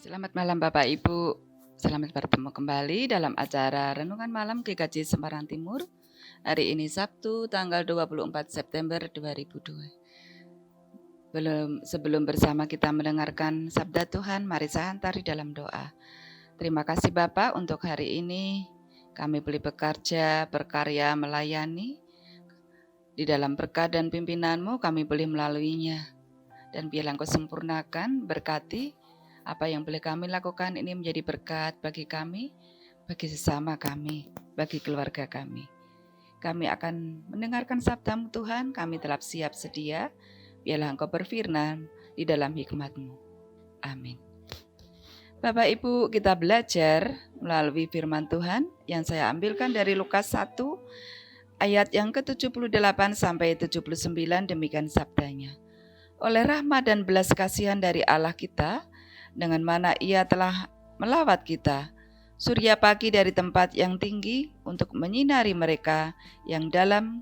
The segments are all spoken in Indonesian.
Selamat malam Bapak Ibu, selamat bertemu kembali dalam acara Renungan Malam GKJ Semarang Timur. Hari ini Sabtu tanggal 24 September 2002. Sebelum bersama kita mendengarkan sabda Tuhan, mari saya hantar di dalam doa. Terima kasih Bapak untuk hari ini kami boleh bekerja, berkarya, melayani. Di dalam berkat dan pimpinan-Mu kami boleh melaluinya. Dan biarlah Engkau sempurnakan, berkati apa yang boleh kami lakukan ini menjadi berkat bagi kami, bagi sesama kami, bagi keluarga kami. Kami akan mendengarkan sabda-Mu Tuhan, kami telah siap sedia. Biarlah Engkau berfirman di dalam hikmat-Mu. Amin. Bapak Ibu, kita belajar melalui firman Tuhan yang saya ambilkan dari Lukas 1 ayat yang ke-78 sampai 79, demikian sabdanya. Oleh rahmat dan belas kasihan dari Allah kita, dengan mana Ia telah melawat kita, surya pagi dari tempat yang tinggi untuk menyinari mereka yang dalam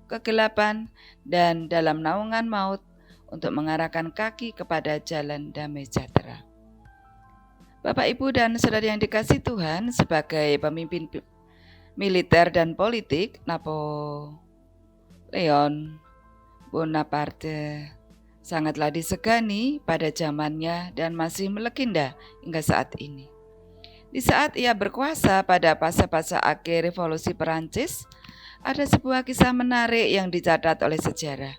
kegelapan dan dalam naungan maut, untuk mengarahkan kaki kepada jalan damai sejahtera. Bapak, Ibu, dan saudara yang dikasihi Tuhan, sebagai pemimpin militer dan politik, Napoleon Bonaparte sangatlah disegani pada zamannya dan masih melegenda hingga saat ini. Di saat ia berkuasa pada fase-fase akhir revolusi Perancis, ada sebuah kisah menarik yang dicatat oleh sejarah.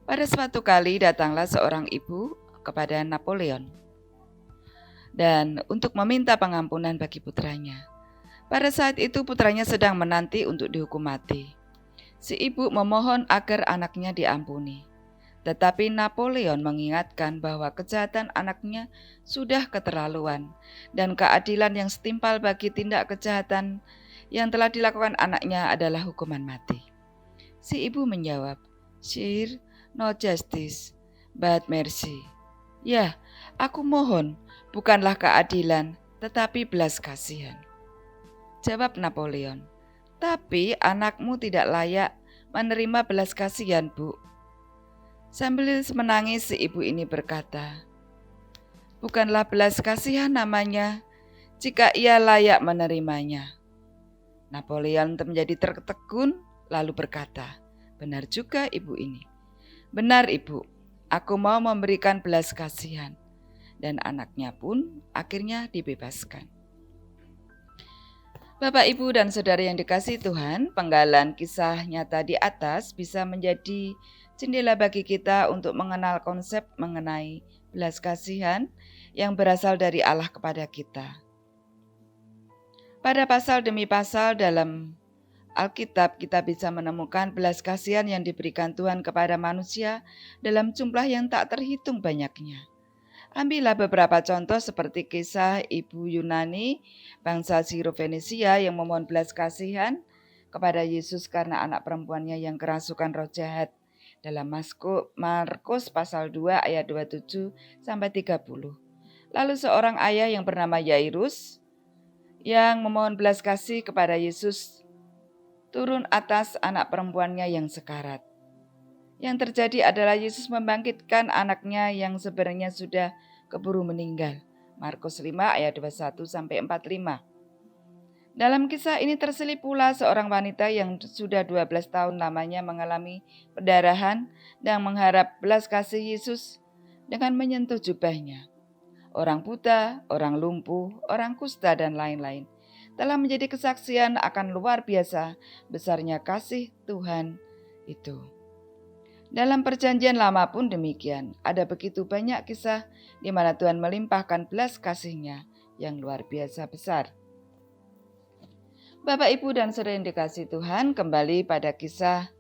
Pada suatu kali datanglah seorang ibu kepada Napoleon dan untuk meminta pengampunan bagi putranya. Pada saat itu putranya sedang menanti untuk dihukum mati. Si ibu memohon agar anaknya diampuni. Tetapi Napoleon mengingatkan bahwa kejahatan anaknya sudah keterlaluan dan keadilan yang setimpal bagi tindak kejahatan yang telah dilakukan anaknya adalah hukuman mati. Si ibu menjawab, "Sir, no justice, but mercy." Ya, aku mohon, bukanlah keadilan, tetapi belas kasihan. Jawab Napoleon, "Tapi anakmu tidak layak menerima belas kasihan, Bu." Sambil menangis si ibu ini berkata, "Bukanlah belas kasihan namanya jika ia layak menerimanya." Napoleon menjadi tertegun lalu berkata, "Benar juga ibu ini. Benar ibu, aku mau memberikan belas kasihan." Dan anaknya pun akhirnya dibebaskan. Bapak, Ibu, dan saudara yang dikasihi Tuhan, penggalan kisah nyata di atas bisa menjadi jendela bagi kita untuk mengenal konsep mengenai belas kasihan yang berasal dari Allah kepada kita. Pada pasal demi pasal dalam Alkitab, kita bisa menemukan belas kasihan yang diberikan Tuhan kepada manusia dalam jumlah yang tak terhitung banyaknya. Ambillah beberapa contoh seperti kisah ibu Yunani bangsa Siro-Fenisia yang memohon belas kasihan kepada Yesus karena anak perempuannya yang kerasukan roh jahat dalam Markus pasal 2 ayat 27 sampai 30. Lalu seorang ayah yang bernama Yairus yang memohon belas kasih kepada Yesus turun atas anak perempuannya yang sekarat. Yang terjadi adalah Yesus membangkitkan anaknya yang sebenarnya sudah keburu meninggal. Markus 5 ayat 21 sampai 45. Dalam kisah ini terselip pula seorang wanita yang sudah 12 tahun lamanya mengalami pendarahan dan mengharap belas kasih Yesus dengan menyentuh jubahnya. Orang buta, orang lumpuh, orang kusta, dan lain-lain telah menjadi kesaksian akan luar biasa besarnya kasih Tuhan itu. Dalam perjanjian lama pun demikian, ada begitu banyak kisah di mana Tuhan melimpahkan belas kasih-Nya yang luar biasa besar. Bapak, Ibu, dan saudara yang dikasihi Tuhan, kembali pada kisah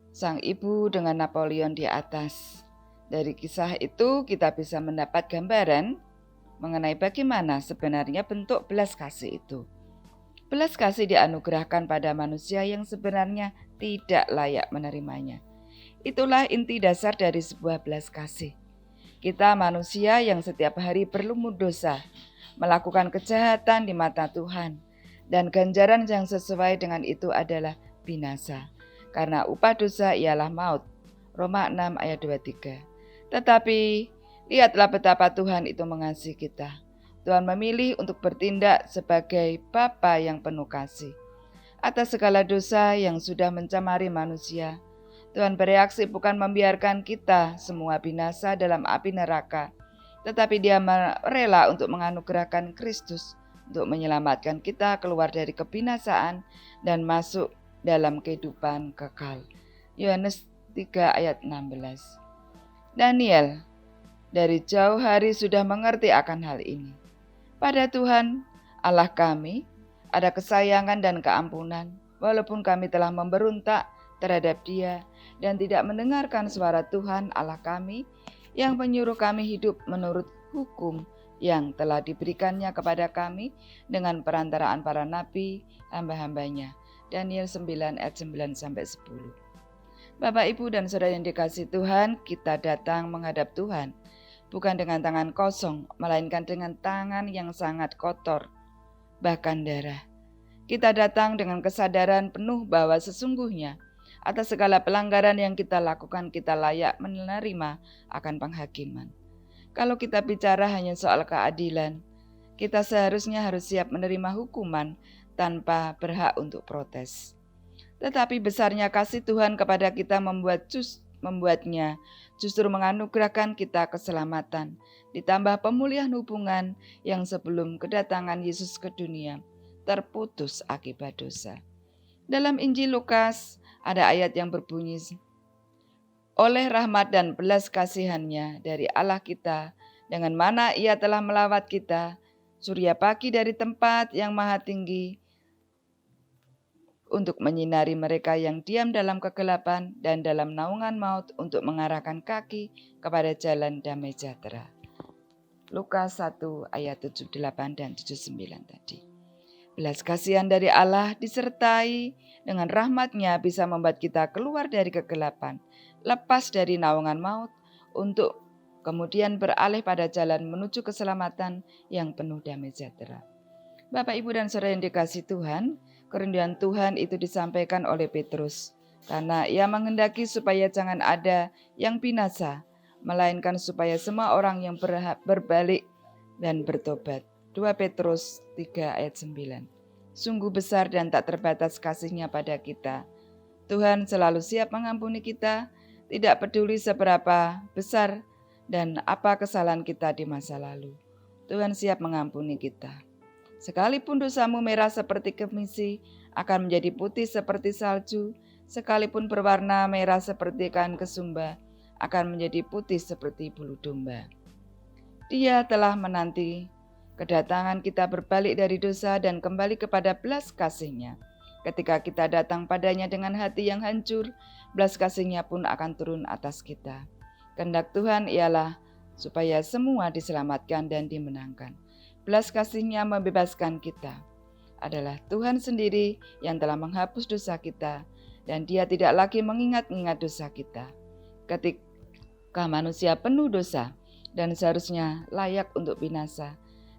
sang ibu dengan Napoleon di atas. Dari kisah itu kita bisa mendapat gambaran mengenai bagaimana sebenarnya bentuk belas kasih itu. Belas kasih dianugerahkan pada manusia yang sebenarnya tidak layak menerimanya. Itulah inti dasar dari sebuah belas kasih. Kita manusia yang setiap hari berlumut dosa, melakukan kejahatan di mata Tuhan, dan ganjaran yang sesuai dengan itu adalah binasa. Karena upah dosa ialah maut. Roma 6 ayat 23. Tetapi Lihatlah betapa Tuhan itu mengasihi kita. Tuhan memilih untuk bertindak sebagai Bapa yang penuh kasih. Atas segala dosa yang sudah mencemari manusia, Tuhan bereaksi bukan membiarkan kita semua binasa dalam api neraka, tetapi Dia rela untuk menganugerahkan Kristus untuk menyelamatkan kita keluar dari kebinasaan dan masuk dalam kehidupan kekal. Yohanes 3 ayat 16. Daniel dari jauh hari sudah mengerti akan hal ini. Pada Tuhan Allah kami ada kesayangan dan keampunan, walaupun kami telah memberontak terhadap Dia dan tidak mendengarkan suara Tuhan Allah kami yang menyuruh kami hidup menurut hukum yang telah diberikannya kepada kami dengan perantaraan para nabi hamba-hambanya. Daniel 9 ayat 9-10. Bapak, Ibu, dan saudara yang dikasihi Tuhan, kita datang menghadap Tuhan bukan dengan tangan kosong, melainkan dengan tangan yang sangat kotor, bahkan darah. Kita datang dengan kesadaran penuh bahwa sesungguhnya atas segala pelanggaran yang kita lakukan, kita layak menerima akan penghakiman. Kalau kita bicara hanya soal keadilan, kita seharusnya harus siap menerima hukuman tanpa berhak untuk protes. Tetapi besarnya kasih Tuhan kepada kita membuatnya justru menganugerahkan kita keselamatan, ditambah pemulihan hubungan yang sebelum kedatangan Yesus ke dunia terputus akibat dosa. Dalam Injil Lukas ada ayat yang berbunyi, oleh rahmat dan belas kasihan-Nya dari Allah kita, dengan mana Ia telah melawat kita, surya pagi dari tempat yang maha tinggi, untuk menyinari mereka yang diam dalam kegelapan dan dalam naungan maut, untuk mengarahkan kaki kepada jalan damai sejahtera. Lukas 1 ayat 78 dan 79 tadi. Belas kasihan dari Allah disertai dengan rahmat-Nya bisa membuat kita keluar dari kegelapan, lepas dari naungan maut, untuk kemudian beralih pada jalan menuju keselamatan yang penuh damai sejahtera. Bapak, Ibu, dan saudara yang dikasihi Tuhan, kerinduan Tuhan itu disampaikan oleh Petrus, karena ia menghendaki supaya jangan ada yang binasa, melainkan supaya semua orang yang berbalik dan bertobat. 2 Petrus 3 ayat 9. Sungguh besar dan tak terbatas kasih-Nya pada kita. Tuhan selalu siap mengampuni kita, tidak peduli seberapa besar dan apa kesalahan kita di masa lalu. Tuhan siap mengampuni kita. Sekalipun dosamu merah seperti kemisi, akan menjadi putih seperti salju. Sekalipun berwarna merah seperti kain kesumba, akan menjadi putih seperti bulu domba. Dia telah menanti kedatangan kita berbalik dari dosa dan kembali kepada belas kasih-Nya. Ketika kita datang padanya dengan hati yang hancur, belas kasih-Nya pun akan turun atas kita. Kehendak Tuhan ialah supaya semua diselamatkan dan dimenangkan. Belas kasih-Nya membebaskan kita. Adalah Tuhan sendiri yang telah menghapus dosa kita, dan Dia tidak lagi mengingat-ingat dosa kita. Ketika manusia penuh dosa dan seharusnya layak untuk binasa,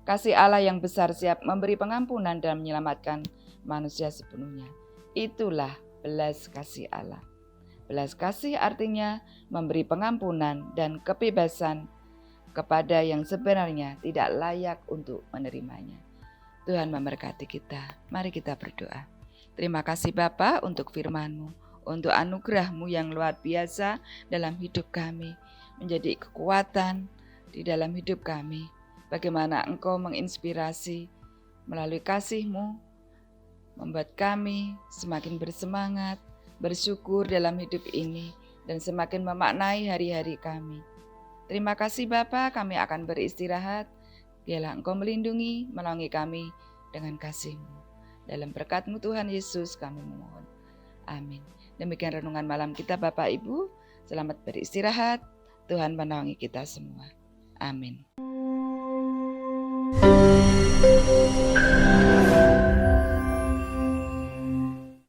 kasih Allah yang besar siap memberi pengampunan dan menyelamatkan manusia sepenuhnya. Itulah belas kasih Allah. Belas kasih artinya memberi pengampunan dan kebebasan kepada yang sebenarnya tidak layak untuk menerimanya. Tuhan memberkati kita. Mari kita berdoa. Terima kasih Bapa untuk firman-Mu, untuk anugerah-Mu yang luar biasa dalam hidup kami, menjadi kekuatan di dalam hidup kami. Bagaimana Engkau menginspirasi melalui kasih-Mu, membuat kami semakin bersemangat, bersyukur dalam hidup ini, dan semakin memaknai hari-hari kami. Terima kasih Bapa, kami akan beristirahat. Biarlah Engkau melindungi, menaungi kami dengan kasih-Mu. Dalam berkat-Mu Tuhan Yesus kami memohon. Amin. Demikian renungan malam kita Bapak Ibu. Selamat beristirahat. Tuhan menaungi kita semua. Amin.